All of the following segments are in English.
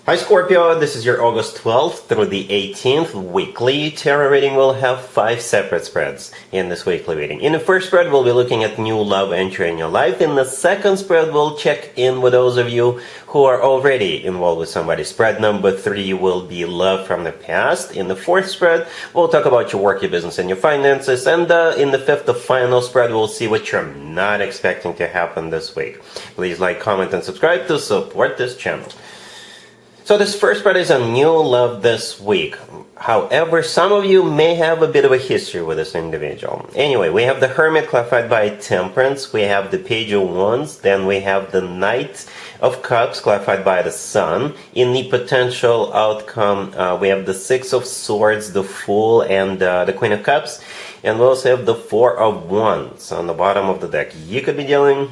Hi Scorpio, this is your August 12th through the 18th weekly tarot reading. We'll have 5 separate spreads in this weekly reading. In the first spread, we'll be looking at new love entry in your life. In the second spread, we'll check in with those of you who are already involved with somebody. Spread number 3 will be love from the past. In the fourth spread, we'll talk about your work, your business, and your finances. And in the fifth, the final spread, we'll see what you're not expecting to happen this week. Please like, comment, and subscribe to support this channel. So this first spread is on new love this week. However, some of you may have a bit of a history with this individual. Anyway, we have the Hermit clarified by Temperance. We have the Page of Wands. Then we have the Knight of Cups clarified by the Sun. In the potential outcome, we have the Six of Swords, the Fool, and the Queen of Cups. And we also have the Four of Wands on the bottom of the deck. You could be dealing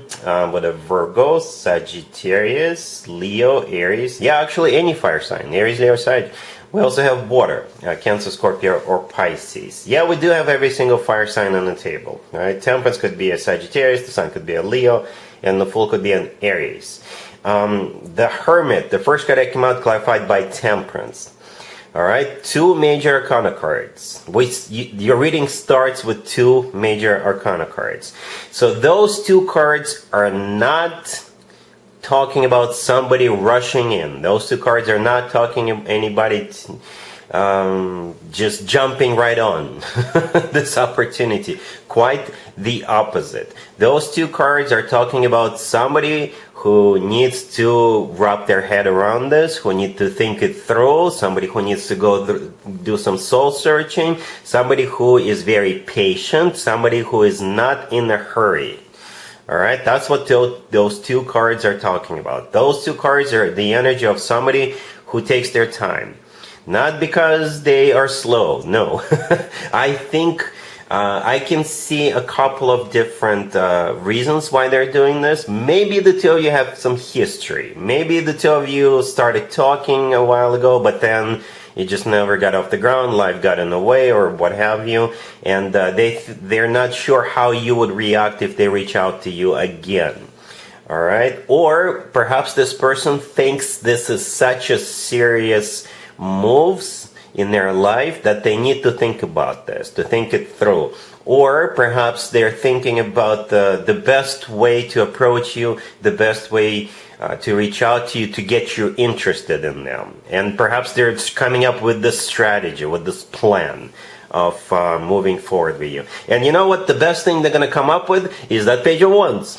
with a Virgo, Sagittarius, Leo, Aries. Yeah, actually any fire sign. Aries, Leo, Sag. We also have water, Cancer, Scorpio, or Pisces. Yeah, we do have every single fire sign on the table. Right? Temperance could be a Sagittarius, the Sun could be a Leo, and the Fool could be an Aries. The Hermit, the first card that came out clarified by Temperance. All right, 2 major arcana cards. Your reading starts with 2 major arcana cards. So those 2 cards are not talking about somebody rushing in. Those 2 cards are not talking anybody just jumping right on this opportunity. Quite the opposite. Those 2 cards are talking about somebody who needs to wrap their head around this, who needs to think it through, somebody who needs to go do some soul searching, somebody who is very patient, somebody who is not in a hurry. Alright, that's what those 2 cards are talking about. Those 2 cards are the energy of somebody who takes their time. Not because they are slow, no. I think I can see a couple of different reasons why they're doing this. Maybe the 2 of you have some history. Maybe the 2 of you started talking a while ago, but then it just never got off the ground, life got in the way, or what have you. And they're not sure how you would react if they reach out to you again. Alright? Or perhaps this person thinks this is such a serious moves in their life that they need to think about this, to think it through. Or perhaps they're thinking about the best way to approach you, the best way to reach out to you to get you interested in them. And perhaps they're coming up with this strategy, with this plan of moving forward with you. And you know what? The best thing they're going to come up with is that Page of Wands.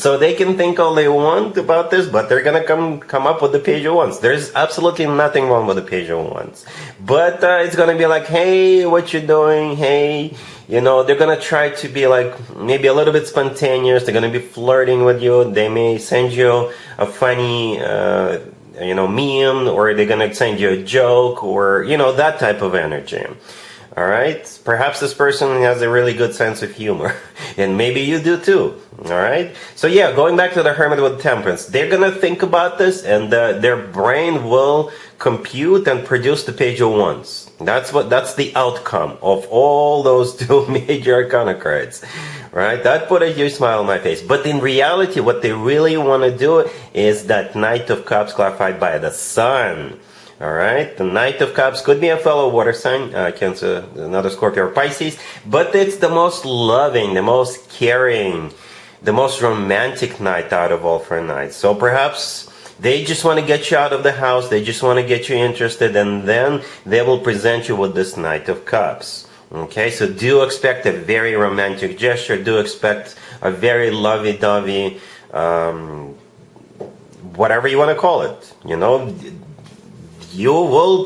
So they can think all they want about this, but they're going to come up with the Page of Wands. There's absolutely nothing wrong with the Page of Wands. But it's going to be like, hey, what you doing? Hey, you know, they're going to try to be like maybe a little bit spontaneous. They're going to be flirting with you. They may send you a funny meme, or they're gonna send you a joke, or that type of energy. All right, perhaps this person has a really good sense of humor, and maybe you do too. All right, so yeah, going back to the Hermit with Temperance, they're gonna think about this, and their brain will compute and produce the Page of Wands. That's the outcome of all those 2 major arcana cards. Right? That put a huge smile on my face. But in reality, what they really want to do is that Knight of Cups clarified by the Sun. Alright? The Knight of Cups could be a fellow water sign, Cancer, another Scorpio or Pisces, but it's the most loving, the most caring, the most romantic knight out of all 4 knights. So perhaps they just want to get you out of the house, they just want to get you interested, and then they will present you with this Knight of Cups. Okay, so do expect a very romantic gesture, do expect a very lovey-dovey, whatever you want to call it,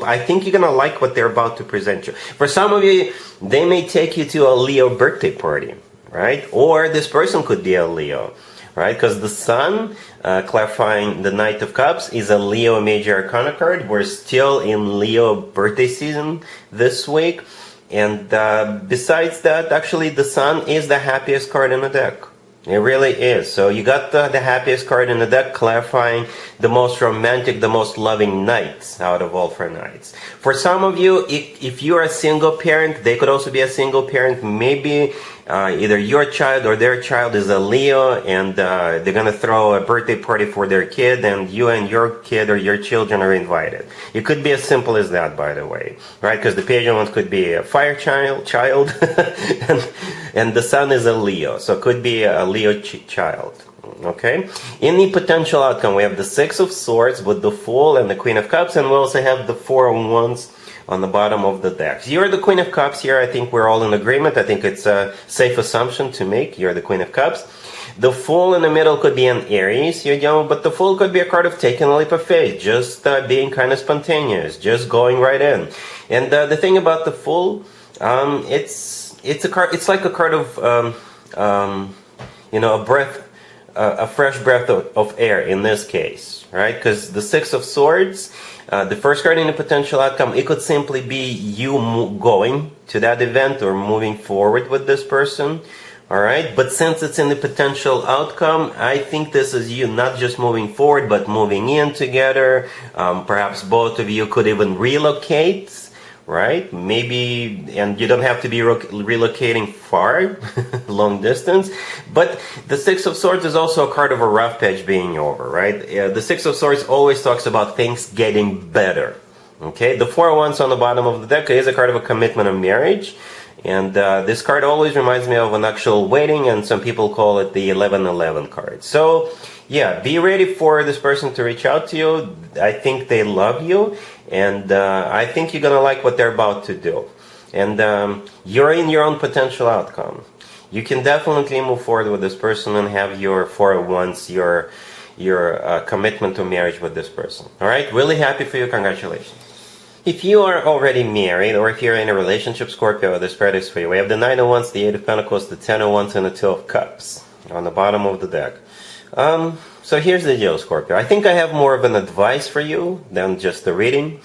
I think you're going to like what they're about to present you. For some of you, they may take you to a Leo birthday party, right? Or this person could be a Leo, right? Because the Sun, clarifying the Knight of Cups, is a Leo major arcana card. We're still in Leo birthday season this week. And besides that, actually, the Sun is the happiest card in the deck. It really is. So you got the happiest card in the deck, clarifying the most romantic, the most loving knights out of all 4 knights. For some of you, if you're a single parent, they could also be a single parent. Maybe either your child or their child is a Leo, and they're gonna throw a birthday party for their kid, and you and your kid or your children are invited. It could be as simple as that, by the way, right? Because the page ones could be a fire child, and the sun is a Leo, so it could be a Leo child. Okay, in the potential outcome, we have the Six of Swords with the Fool and the Queen of Cups, and we also have the Four of Wands on the bottom of the deck. You're the Queen of Cups here. I think we're all in agreement. I think it's a safe assumption to make. You're the Queen of Cups. The Fool in the middle could be an Aries, but the Fool could be a card of taking a leap of faith, just being kind of spontaneous, just going right in. And the thing about the Fool, it's a card. It's like a card of a breath. A fresh breath of air in this case, right? Because the Six of Swords, the first card in the potential outcome, it could simply be you going to that event or moving forward with this person, all right? But since it's in the potential outcome, I think this is you not just moving forward, but moving in together. Perhaps both of you could even relocate, right? Maybe, and you don't have to be relocating far, long distance. But the Six of Swords is also a card of a rough patch being over, right? The Six of Swords always talks about things getting better, okay? The Four of Wands on the bottom of the deck is a card of a commitment of marriage. And this card always reminds me of an actual wedding, and some people call it the 11-11 card. So, yeah, be ready for this person to reach out to you. I think they love you, and I think you're going to like what they're about to do. And you're in your own potential outcome. You can definitely move forward with this person and have your Four of Wands, your commitment to marriage with this person. All right? Really happy for you. Congratulations. If you are already married, or if you're in a relationship, Scorpio, this spread is for you. We have the Nine of Wands, the Eight of Pentacles, the Ten of Wands, and the Two of Cups on the bottom of the deck. So here's the deal, Scorpio. I think I have more of an advice for you than just a reading.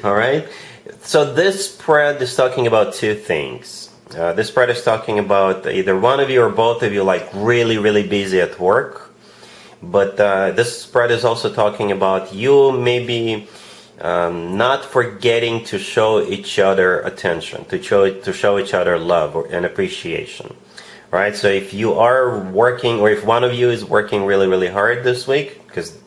All right? So this spread is talking about two things. This spread is talking about either one of you or both of you like really, really busy at work. But this spread is also talking about you maybe not forgetting to show each other attention, to show each other love and appreciation. Right? So if you are working, or if one of you is working really, really hard this week, because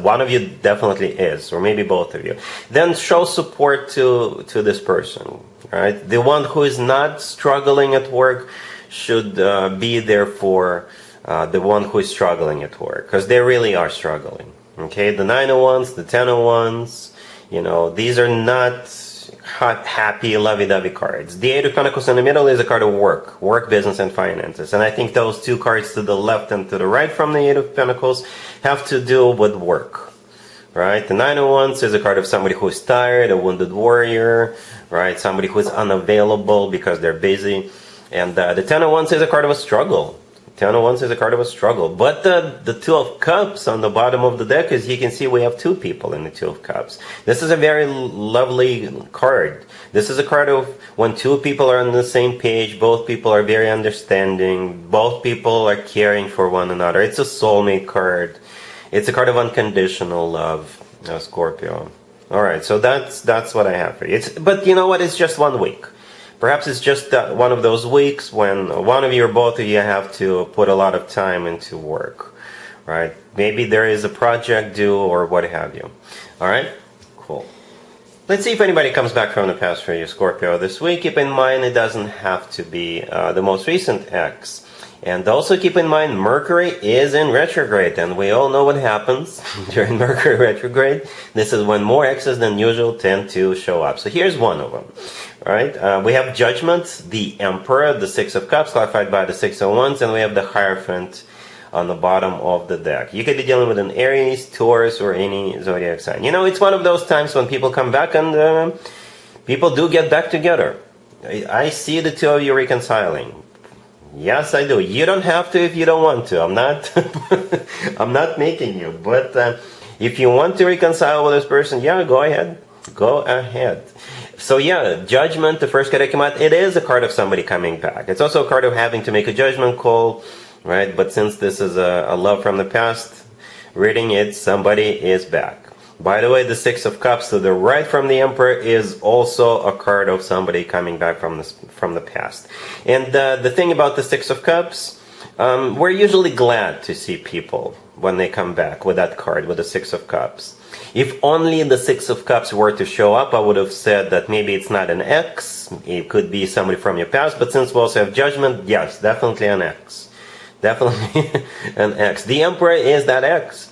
one of you definitely is, or maybe both of you, then show support to this person. Right? The one who is not struggling at work should be there for the one who is struggling at work, because they really are struggling. Okay? The Nine of Wands, the Ten of Wands, these are not happy, lovey-dovey cards. The Eight of Pentacles in the middle is a card of work, business, and finances. And I think those two cards to the left and to the right from the Eight of Pentacles have to do with work, right? The Nine of Wands is a card of somebody who is tired, a wounded warrior, right? Somebody who is unavailable because they're busy. And the Ten of Wands is a card of a struggle. Ten of Wands is a card of a struggle. But the Two of Cups on the bottom of the deck, as you can see, we have two people in the Two of Cups. This is a very lovely card. This is a card of when two people are on the same page, both people are very understanding, both people are caring for one another. It's a soulmate card. It's a card of unconditional love, Scorpio. All right, so that's what I have for you. But you know what? It's just 1 week. Perhaps it's just one of those weeks when one of you or both of you have to put a lot of time into work, right? Maybe there is a project due or what have you. All right? Cool. Let's see if anybody comes back from the past for you, Scorpio, this week. Keep in mind it doesn't have to be the most recent ex. And also keep in mind Mercury is in retrograde, and we all know what happens during Mercury retrograde. This is when more exes than usual tend to show up. So here's one of them. Right? We have Judgment, the Emperor, the Six of Cups, clarified by the Six of Wands, and we have the Hierophant on the bottom of the deck. You could be dealing with an Aries, Taurus, or any zodiac sign. It's one of those times when people come back and people do get back together. I see the two of you reconciling. Yes, I do. You don't have to if you don't want to. I'm not making you. But if you want to reconcile with this person, yeah, go ahead. Go ahead. So yeah, Judgment, the first card that came out, it is a card of somebody coming back. It's also a card of having to make a judgment call, right? But since this is a love from the past reading, somebody is back. By the way, the Six of Cups to the right from the Emperor is also a card of somebody coming back from the past. And the thing about the Six of Cups, we're usually glad to see people when they come back with that card, with the Six of Cups. If only the Six of Cups were to show up, I would have said that maybe it's not an ex, it could be somebody from your past, but since we also have Judgment, yes, definitely an ex. Definitely an ex. The Emperor is that ex.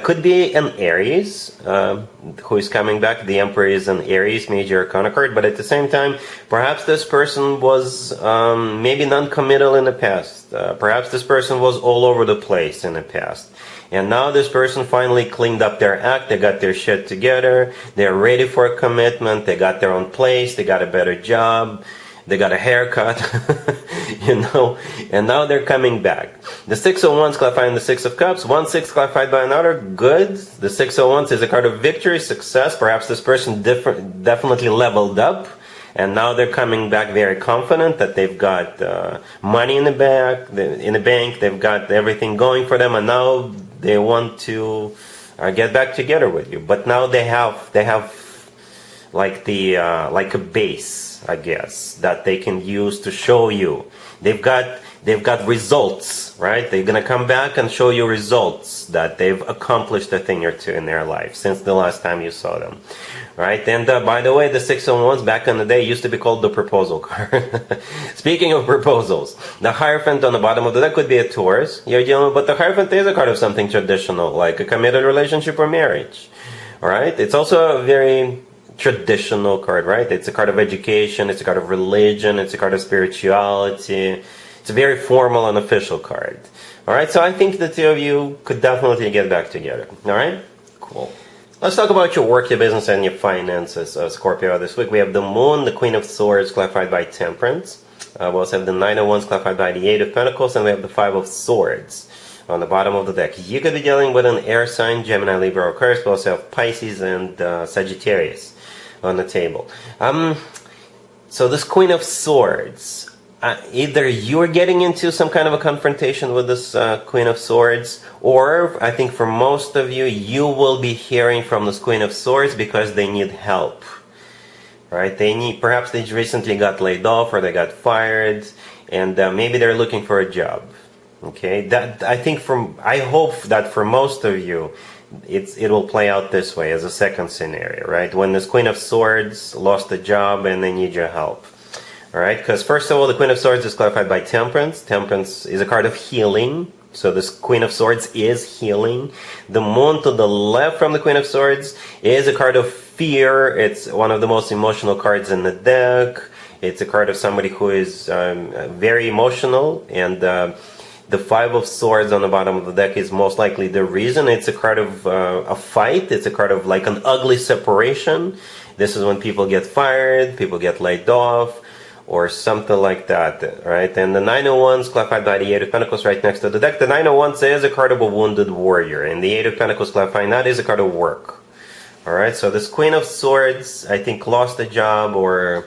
Could be an Aries who is coming back. The Emperor is an Aries major arcana card, but at the same time, perhaps this person was maybe non-committal in the past. Perhaps this person was all over the place in the past. And now this person finally cleaned up their act, they got their shit together, they're ready for a commitment, they got their own place, they got a better job, they got a haircut, and now they're coming back. The Six of Wands clarifying the Six of Cups, 1-6 clarified by another, good. The Six of Wands is a card of victory, success, perhaps this person definitely leveled up, and now they're coming back very confident that they've got money in the bank, they've got everything going for them, and now they want to get back together with you. But now they have like a base, I guess, that they can use to show you. They've got results, right? They're gonna come back and show you results that they've accomplished a thing or two in their life since the last time you saw them, right? And by the way, the Six of Wands back in the day used to be called the proposal card. Speaking of proposals, the Hierophant on the bottom of the deck could be a Taurus you're dealing with, but the Hierophant is a card of something traditional, like a committed relationship or marriage, all right? It's also a very traditional card, right? It's a card of education, it's a card of religion, it's a card of spirituality. It's a very formal and official card. All right, so I think the two of you could definitely get back together. All right, cool. Let's talk about your work, your business, and your finances, Scorpio. This week we have the Moon, the Queen of Swords, clarified by Temperance. We also have the Nine of Wands, clarified by the Eight of Pentacles, and we have the Five of Swords on the bottom of the deck. You could be dealing with an air sign, Gemini, Libra, or Aquarius. We also have Pisces and Sagittarius on the table. So this Queen of Swords, either you're getting into some kind of a confrontation with this Queen of Swords, or I think for most of you, you will be hearing from this Queen of Swords because they need help, right? Perhaps they recently got laid off or they got fired, and maybe they're looking for a job. Okay, I hope that for most of you, it will play out this way as a second scenario, right? When this Queen of Swords lost a job and they need your help. All right, because first of all, the Queen of Swords is clarified by Temperance. Temperance is a card of healing. So this Queen of Swords is healing. The Moon to the left from the Queen of Swords is a card of fear. It's one of the most emotional cards in the deck. It's a card of somebody who is very emotional. And the Five of Swords on the bottom of the deck is most likely the reason. It's a card of a fight. It's a card of like an ugly separation. This is when people get fired, people get laid off, or something like that, right? And the Nine of Wands, clarified by the Eight of Pentacles right next to the deck. The Nine of Wands is a card of a wounded warrior, and the Eight of Pentacles, clarifying that, is a card of work. All right, so this Queen of Swords, I think, lost a job, or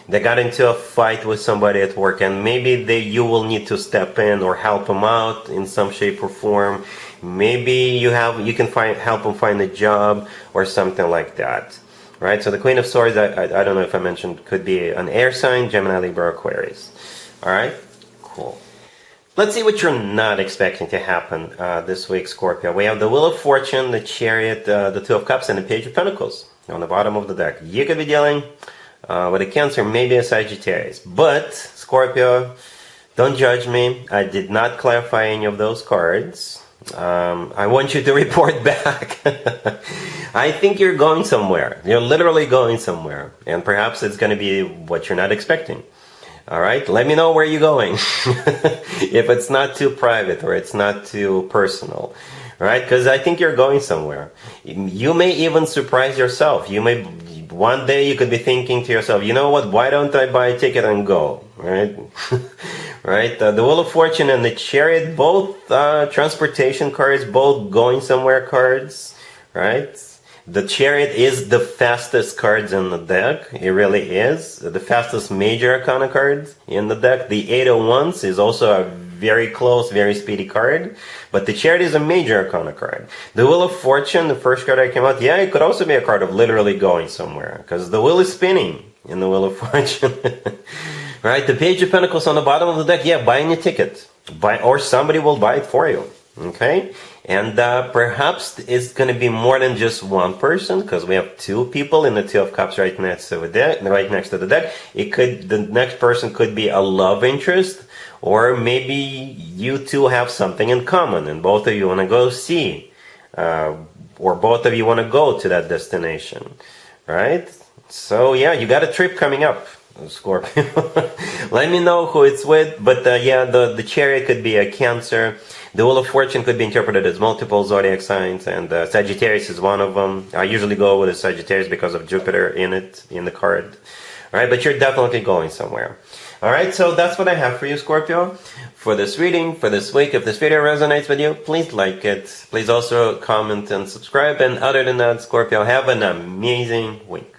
they got into a fight with somebody at work, and maybe you will need to step in or help them out in some shape or form. Maybe you can help them find a job or something like that. Right, so the Queen of Swords, I don't know if I mentioned, could be an air sign, Gemini, Libra, Aquarius. All right, cool. Let's see what you're not expecting to happen this week, Scorpio. We have the Wheel of Fortune, the Chariot, the Two of Cups, and the Page of Pentacles on the bottom of the deck. You could be dealing with a Cancer, maybe a Sagittarius. But, Scorpio, don't judge me. I did not clarify any of those cards. I want you to report back. I think you're going somewhere. You're literally going somewhere. And perhaps it's going to be what you're not expecting. All right? Let me know where you're going. If it's not too private or it's not too personal. All right? Because I think you're going somewhere. You may even surprise yourself. One day you could be thinking to yourself, you know what? Why don't I buy a ticket and go? Right? Right? The Wheel of Fortune and the Chariot, both transportation cards, both going somewhere cards, right? The Chariot is the fastest cards in the deck. It really is. The fastest major arcana cards in the deck. The Eight of Wands is also a very close, very speedy card. But the Chariot is a major arcana card. The Wheel of Fortune, the first card that came out, yeah, it could also be a card of literally going somewhere, because the wheel is spinning in the Wheel of Fortune. Right? The Page of Pentacles on the bottom of the deck, yeah, buying a ticket. Or somebody will buy it for you. Okay? And perhaps it's going to be more than just one person, because we have two people in the Two of Cups right next to the deck. The next person could be a love interest, or maybe you two have something in common, and both of you want to go see, or both of you want to go to that destination, right? So yeah, you got a trip coming up, Scorpio. Let me know who it's with, but yeah, the Chariot could be a Cancer. The Wheel of Fortune could be interpreted as multiple zodiac signs, and Sagittarius is one of them. I usually go with a Sagittarius because of Jupiter in the card. All right, but you're definitely going somewhere. All right, so that's what I have for you, Scorpio, for this reading, for this week. If this video resonates with you, please like it. Please also comment and subscribe. And other than that, Scorpio, have an amazing week.